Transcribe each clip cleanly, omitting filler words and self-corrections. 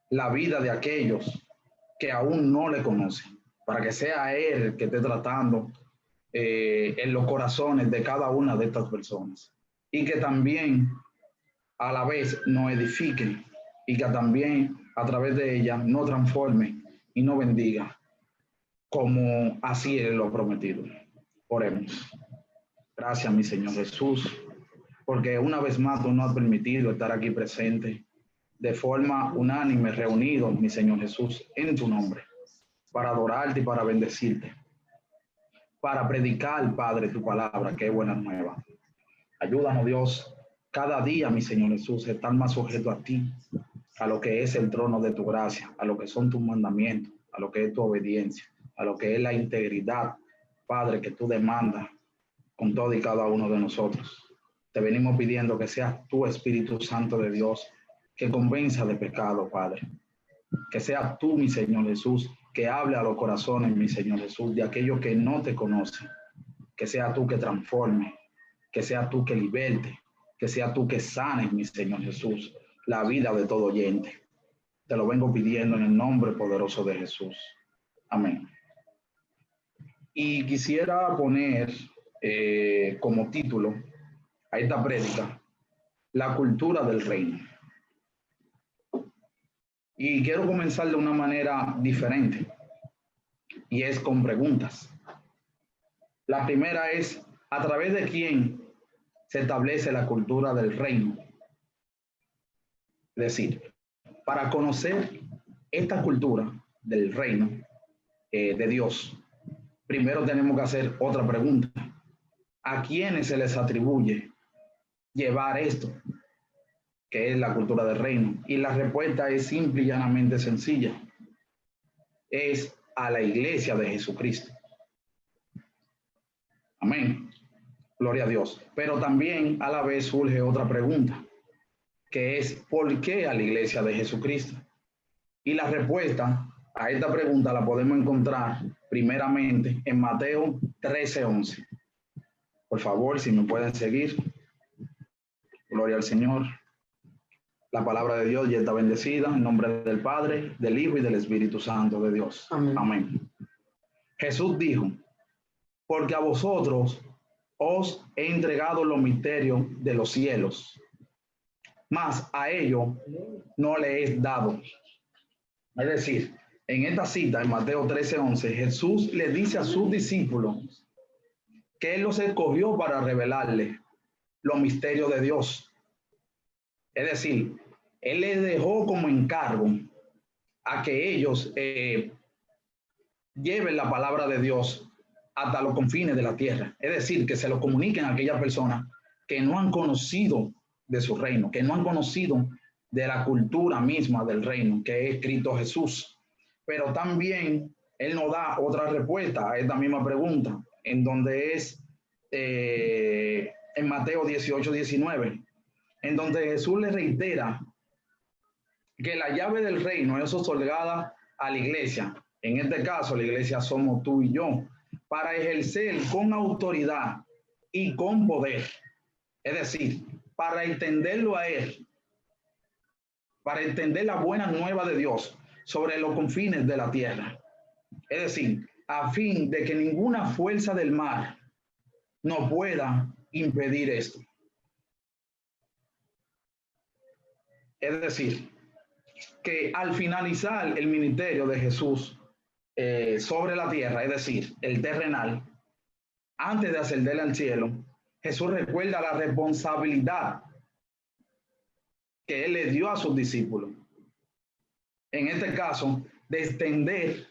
la vida de aquellos que aún no le conocen, para que sea Él que esté tratando en los corazones de cada una de estas personas y que también a la vez nos edifique y que también a través de ella nos transforme y nos bendiga como así Él lo ha prometido. Oremos. Gracias, mi Señor Jesús, porque una vez más tú nos has permitido estar aquí presente de forma unánime, reunidos, mi Señor Jesús, en tu nombre, para adorarte y para bendecirte, para predicar, Padre, tu palabra, que es buena nueva. Ayúdanos, Dios, cada día, mi Señor Jesús, estar más sujeto a ti, a lo que es el trono de tu gracia, a lo que son tus mandamientos, a lo que es tu obediencia, a lo que es la integridad, Padre, que tú demandas con todo y cada uno de nosotros. Te venimos pidiendo que seas tu Espíritu Santo de Dios, que convenza de pecado, Padre. Que seas tú, mi Señor Jesús, que hable a los corazones, mi Señor Jesús, de aquellos que no te conocen. Que sea tú que transforme, que sea tú que liberte, que sea tú que sanes, mi Señor Jesús, la vida de todo oyente. Te lo vengo pidiendo en el nombre poderoso de Jesús. Amén. Y quisiera poner como título a esta prédica, la cultura del reino. Y quiero comenzar de una manera diferente, y es con preguntas. La primera es, ¿a través de quién se establece la cultura del reino? Es decir, para conocer esta cultura del reino de Dios, primero tenemos que hacer otra pregunta. ¿A quiénes se les atribuye llevar esto, que es la cultura del reino? Y la respuesta es simple y llanamente sencilla. Es a la iglesia de Jesucristo. Amén. Gloria a Dios. Pero también a la vez surge otra pregunta, que es ¿por qué a la iglesia de Jesucristo? Y la respuesta a esta pregunta la podemos encontrar primeramente en Mateo 13:11. Por favor, si me pueden seguir. Gloria al Señor. La palabra de Dios ya está bendecida en nombre del Padre, del Hijo y del Espíritu Santo de Dios. Amén. Amén. Jesús dijo, porque a vosotros os he entregado los misterios de los cielos, mas a ellos no le he dado. Es decir, en esta cita, en Mateo 13:11, Jesús le dice a sus discípulos que Él los escogió para revelarle los misterios de Dios. Es decir, Él les dejó como encargo a que ellos lleven la palabra de Dios hasta los confines de la tierra. Es decir, que se lo comuniquen a aquellas personas que no han conocido de su reino, que no han conocido de la cultura misma del reino, que es Cristo Jesús. Pero también Él nos da otra respuesta a esta misma pregunta, en donde es en Mateo 18:19, en donde Jesús le reitera que la llave del reino es otorgada a la iglesia. En este caso, la iglesia somos tú y yo, para ejercer con autoridad y con poder. Es decir, para entenderlo a Él, para entender la buena nueva de Dios sobre los confines de la tierra. Es decir, a fin de que ninguna fuerza del mal no pueda impedir esto. Es decir, que al finalizar el ministerio de Jesús sobre la tierra, es decir, el terrenal, antes de ascender al cielo, Jesús recuerda la responsabilidad que Él le dio a sus discípulos. En este caso, de extender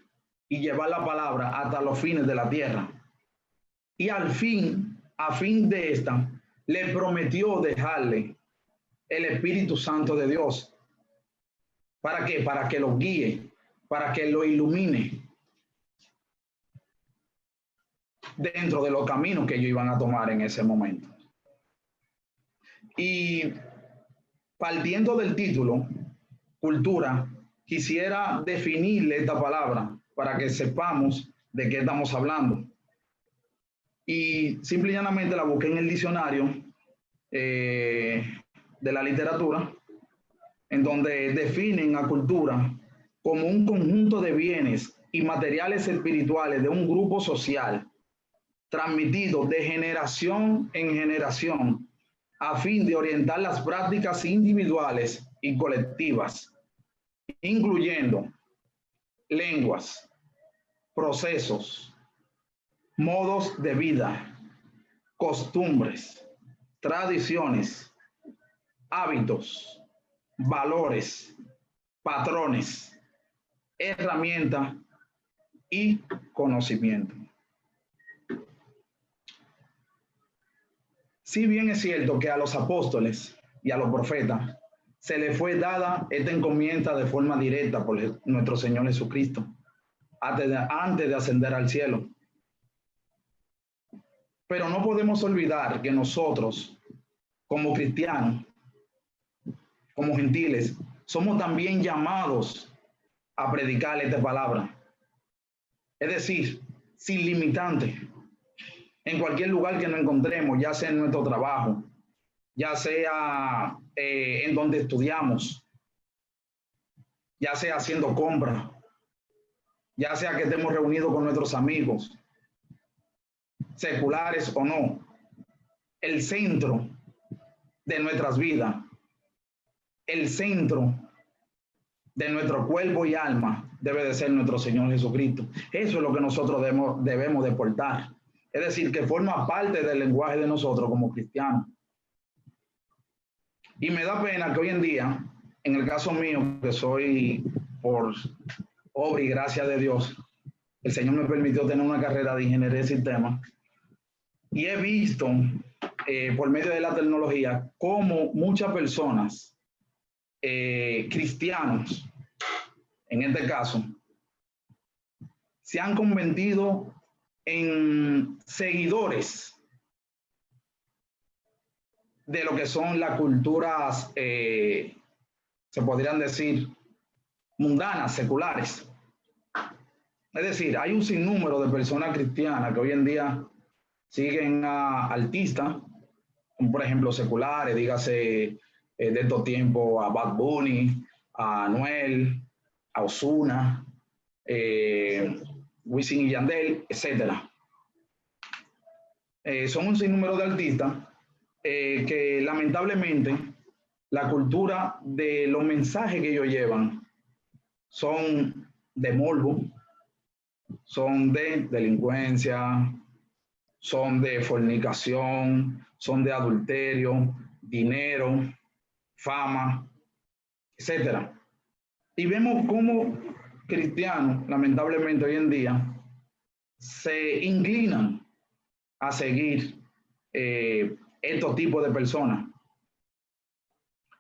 y llevar la palabra hasta los fines de la tierra. Y al fin, a fin de esta, le prometió dejarle el Espíritu Santo de Dios. ¿Para qué? Para que lo guíe, para que lo ilumine dentro de los caminos que ellos iban a tomar en ese momento. Y partiendo del título, cultura, quisiera definirle esta palabra para que sepamos de qué estamos hablando. Y simple y llanamente la busqué en el diccionario de la literatura en donde definen a cultura como un conjunto de bienes y materiales espirituales de un grupo social, transmitido de generación en generación, a fin de orientar las prácticas individuales y colectivas, incluyendo lenguas, procesos, modos de vida, costumbres, tradiciones, hábitos, valores, patrones, herramientas y conocimiento. Si bien es cierto que a los apóstoles y a los profetas se les fue dada esta encomienda de forma directa por nuestro Señor Jesucristo, antes de ascender al cielo. Pero no podemos olvidar que nosotros, como cristianos, como gentiles, somos también llamados a predicar esta palabra. Es decir, sin limitante, en cualquier lugar que nos encontremos, ya sea en nuestro trabajo, ya sea en donde estudiamos, ya sea haciendo compras, ya sea que estemos reunidos con nuestros amigos, seculares o no. El centro de nuestras vidas, el centro de nuestro cuerpo y alma debe de ser nuestro Señor Jesucristo. Eso es lo que nosotros debemos de portar. Es decir, que forma parte del lenguaje de nosotros como cristianos. Y me da pena que hoy en día, en el caso mío, que soy por obra y gracia de Dios, el Señor me permitió tener una carrera de ingeniería de sistemas y he visto por medio de la tecnología cómo muchas personas, cristianos, en este caso, se han convertido en seguidores de lo que son las culturas, se podrían decir, mundanas, seculares. Es decir, hay un sinnúmero de personas cristianas que hoy en día siguen a artistas, como por ejemplo seculares, dígase de estos tiempos a Bad Bunny, a Anuel, a Ozuna, Wisin y Yandel, etc. Son un sinnúmero de artistas que lamentablemente la cultura de los mensajes que ellos llevan son de morbo, son de delincuencia, son de fornicación, son de adulterio, dinero, fama, etc. Y vemos cómo cristianos, lamentablemente hoy en día, se inclinan a seguir estos tipos de personas.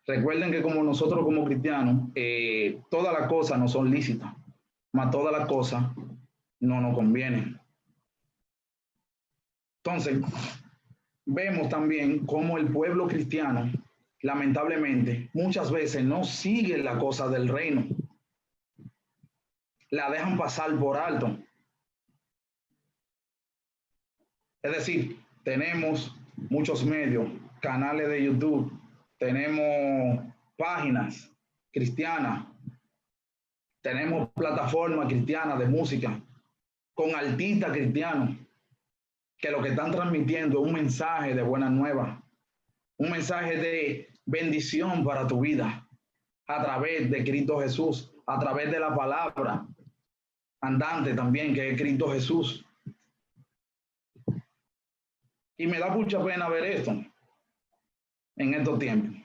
Recuerden que como nosotros como cristianos, todas las cosas no son lícitas, mas todas las cosas no nos convienen. Entonces, vemos también cómo el pueblo cristiano, lamentablemente, muchas veces no sigue la cosa del reino. La dejan pasar por alto. Es decir, tenemos muchos medios, canales de YouTube, tenemos páginas cristianas, tenemos plataformas cristianas de música con artistas cristianos que lo que están transmitiendo es un mensaje de buenas nuevas, un mensaje de bendición para tu vida a través de Cristo Jesús, a través de la palabra andante también que es Cristo Jesús. Y me da mucha pena ver esto en estos tiempos,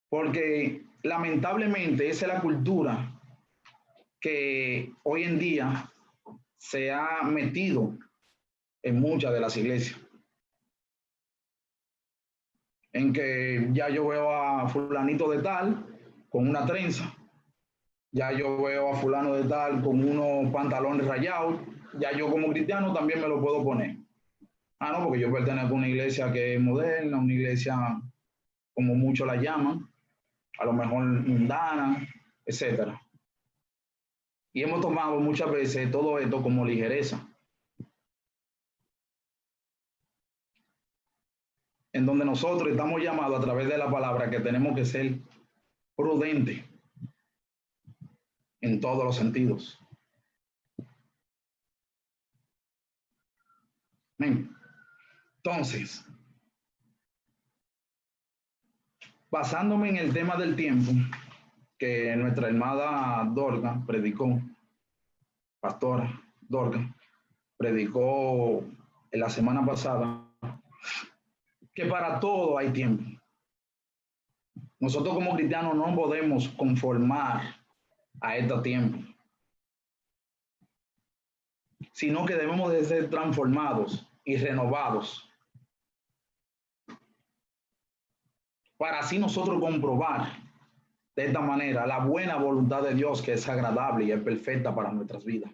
porque lamentablemente esa es la cultura que hoy en día se ha metido en muchas de las iglesias, en que ya yo veo a fulanito de tal con una trenza, ya yo veo a fulano de tal con unos pantalones rayados, ya yo como cristiano también me lo puedo poner. Ah, no, porque yo pertenezco a una iglesia que es moderna, una iglesia como muchos la llaman, a lo mejor mundana, etc. Y hemos tomado muchas veces todo esto como ligereza, en donde nosotros estamos llamados a través de la palabra que tenemos que ser prudente en todos los sentidos. Amén. Entonces, basándome en el tema del tiempo que nuestra hermana Dorga predicó, pastora Dorga, predicó en la semana pasada, que para todo hay tiempo. Nosotros como cristianos no podemos conformar a este tiempo, sino que debemos de ser transformados y renovados para así nosotros comprobar de esta manera la buena voluntad de Dios, que es agradable y es perfecta para nuestras vidas.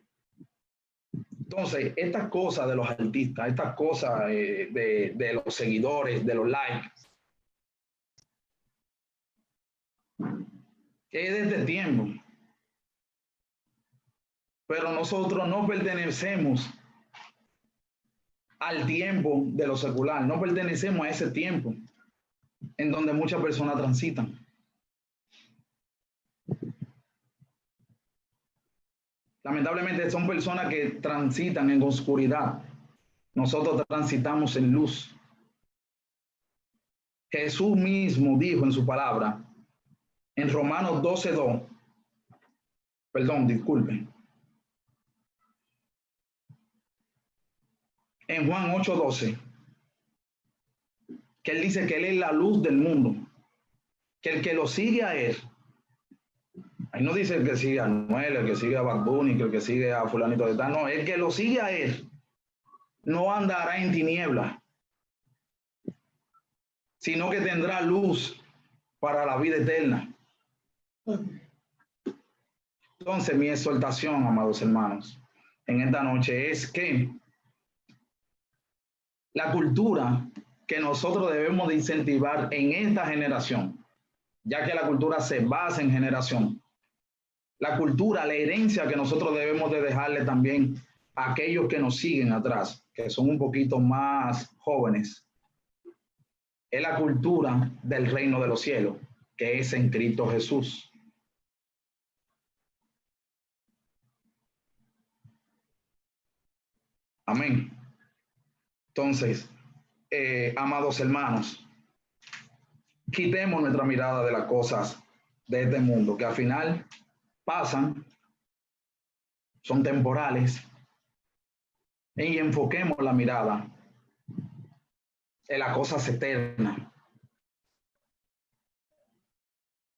Entonces, estas cosas de los artistas, estas cosas de los seguidores, de los likes, que es de este tiempo. Pero nosotros no pertenecemos al tiempo de lo secular, no pertenecemos a ese tiempo en donde muchas personas transitan. Lamentablemente son personas que transitan en oscuridad. Nosotros transitamos en luz. Jesús mismo dijo en su palabra, en Romanos 12:2, perdón, disculpen, en Juan 8:12, que él dice que él es la luz del mundo, que el que lo sigue a él, ahí no dice el que sigue a Noel, el que sigue a Bad Bunny, que el que sigue a fulanito de tal, no, el que lo sigue a él no andará en tinieblas, sino que tendrá luz para la vida eterna. Entonces, mi exhortación, amados hermanos, en esta noche es que la cultura que nosotros debemos de incentivar en esta generación, ya que la cultura se basa en generación, la cultura, la herencia que nosotros debemos de dejarle también a aquellos que nos siguen atrás, que son un poquito más jóvenes, es la cultura del reino de los cielos, que es en Cristo Jesús. Amén. Entonces, amados hermanos, quitemos nuestra mirada de las cosas de este mundo, que al final pasan, son temporales, y enfoquemos la mirada en las cosas eternas.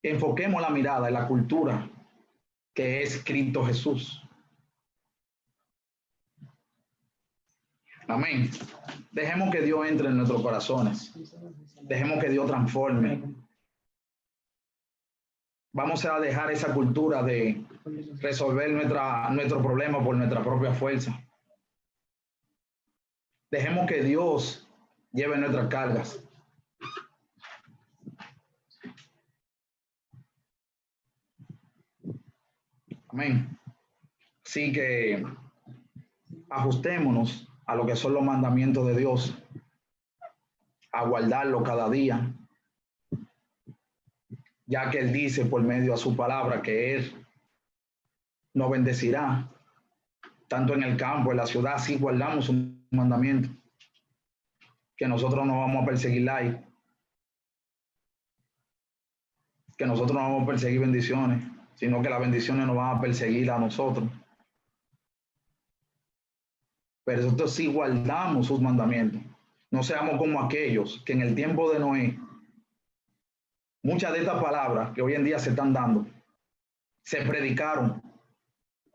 Enfoquemos la mirada en la cultura que es Cristo Jesús. Amén. Dejemos que Dios entre en nuestros corazones. Dejemos que Dios transforme. Vamos a dejar esa cultura de resolver nuestro problema por nuestra propia fuerza. Dejemos que Dios lleve nuestras cargas. Amén. Así que ajustémonos a lo que son los mandamientos de Dios, a guardarlo cada día, ya que Él dice por medio de su palabra que Él nos bendecirá, tanto en el campo, en la ciudad, si guardamos un mandamiento, que nosotros no vamos a perseguir like, que nosotros no vamos a perseguir bendiciones, sino que las bendiciones nos van a perseguir a nosotros. Pero nosotros sí guardamos sus mandamientos. No seamos como aquellos que en el tiempo de Noé, muchas de estas palabras que hoy en día se están dando, se predicaron.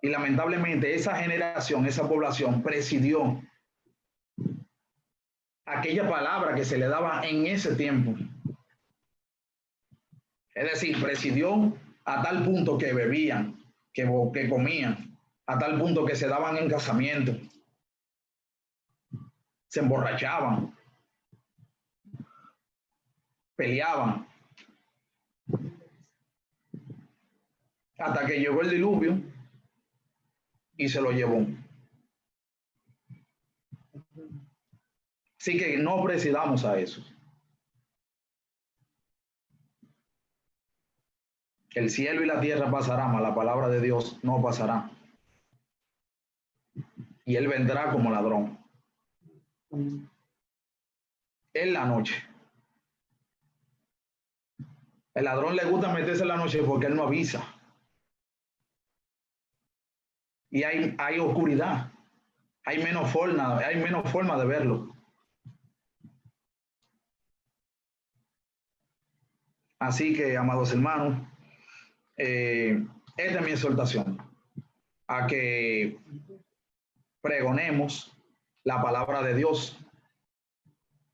Y lamentablemente esa generación, esa población presidió aquella palabra que se le daba en ese tiempo. Es decir, presidió a tal punto que bebían, que comían, a tal punto que se daban en casamiento, se emborrachaban, peleaban, hasta que llegó el diluvio y se lo llevó. Así que no presidamos a eso. El cielo y la tierra pasarán, mas la palabra de Dios no pasará. Y él vendrá como ladrón. En la noche. El ladrón le gusta meterse en la noche porque él no avisa. Y hay oscuridad. Hay menos forma de verlo. Así que, amados hermanos, esta es mi exhortación, a que pregonemos la palabra de Dios,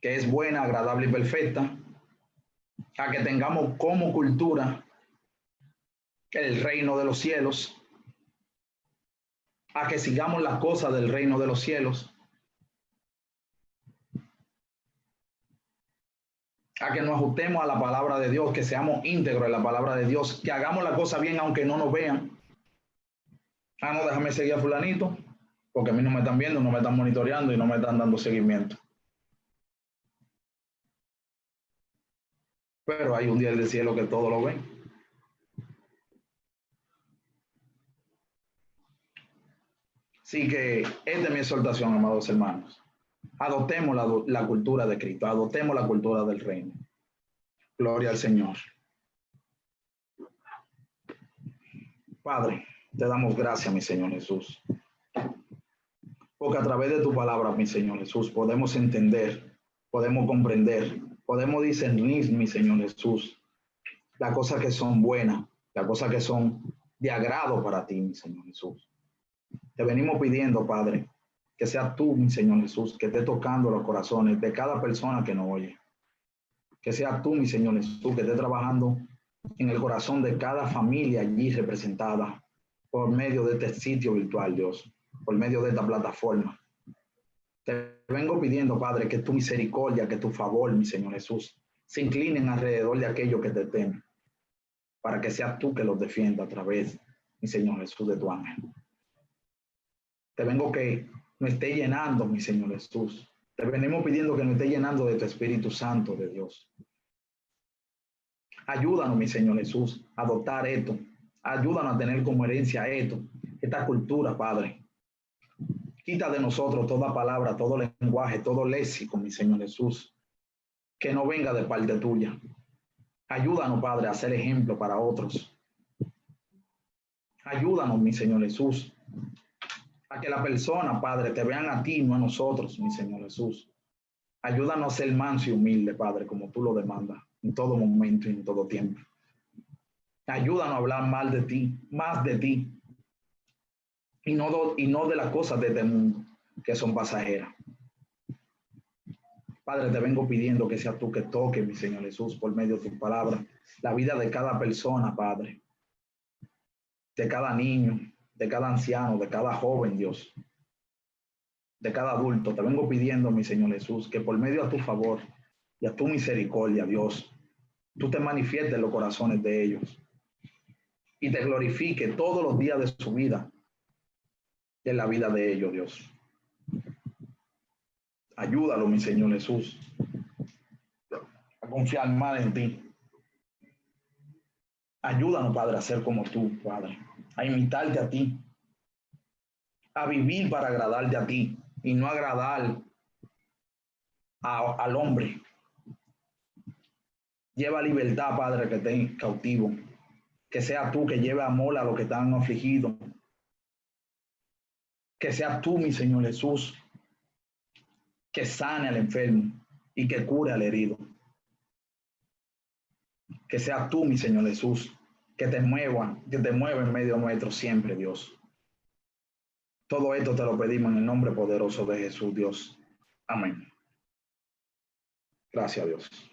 que es buena, agradable y perfecta, a que tengamos como cultura el reino de los cielos, a que sigamos las cosas del reino de los cielos, a que nos ajustemos a la palabra de Dios, que seamos íntegros en la palabra de Dios, que hagamos la cosa bien aunque no nos vean. Ah, no, déjame seguir a fulanito, porque a mí no me están viendo, no me están monitoreando y no me están dando seguimiento. Pero hay un Dios del cielo que todo lo ve. Así que esta es mi exhortación, amados hermanos. Adoptemos la cultura de Cristo, adoptemos la cultura del reino. Gloria al Señor. Padre, te damos gracias, mi Señor Jesús. Porque a través de tu palabra, mi Señor Jesús, podemos entender, podemos comprender, podemos discernir, mi Señor Jesús, las cosas que son buenas, las cosas que son de agrado para ti, mi Señor Jesús. Te venimos pidiendo, Padre, que sea tú, mi Señor Jesús, que esté tocando los corazones de cada persona que nos oye. Que sea tú, mi Señor Jesús, que esté trabajando en el corazón de cada familia allí representada por medio de este sitio virtual, Dios, por medio de esta plataforma. Te vengo pidiendo, Padre, que tu misericordia, que tu favor, mi Señor Jesús, se inclinen alrededor de aquellos que te temen, para que seas tú que los defienda a través, mi Señor Jesús, de tu ángel. Te vengo que nos esté llenando, mi Señor Jesús. Te venimos pidiendo que nos esté llenando de tu Espíritu Santo de Dios. Ayúdanos, mi Señor Jesús, a adoptar esto. Ayúdanos a tener como herencia esto, esta cultura, Padre. Quita de nosotros toda palabra, todo lenguaje, todo léxico, mi Señor Jesús, que no venga de parte tuya. Ayúdanos, Padre, a ser ejemplo para otros. Ayúdanos, mi Señor Jesús, a que la persona, Padre, te vean a ti, no a nosotros, mi Señor Jesús. Ayúdanos a ser manso y humilde, Padre, como tú lo demandas, en todo momento y en todo tiempo. Ayúdanos a hablar mal de ti, más de ti, y no de las cosas de este mundo, que son pasajeras. Padre, te vengo pidiendo que seas tú que toques, mi Señor Jesús, por medio de tu palabra, la vida de cada persona, Padre, de cada niño, de cada anciano, de cada joven, Dios, de cada adulto. Te vengo pidiendo, mi Señor Jesús, que por medio de tu favor y a tu misericordia, Dios, tú te manifiestes en los corazones de ellos y te glorifique todos los días de su vida y en la vida de ellos, Dios. Ayúdalo, mi Señor Jesús, a confiar más en ti. Ayúdanos, Padre, a ser como tú, Padre, a imitarte a ti, a vivir para agradarte a ti y no agradar al hombre. Lleva libertad, Padre, que esté cautivo. Que sea tú que lleve amor a los que están afligidos. Que sea tú, mi Señor Jesús, que sane al enfermo y que cure al herido. Que sea tú, mi Señor Jesús, que te mueva en medio nuestro siempre, Dios. Todo esto te lo pedimos en el nombre poderoso de Jesús, Dios. Amén. Gracias, Dios.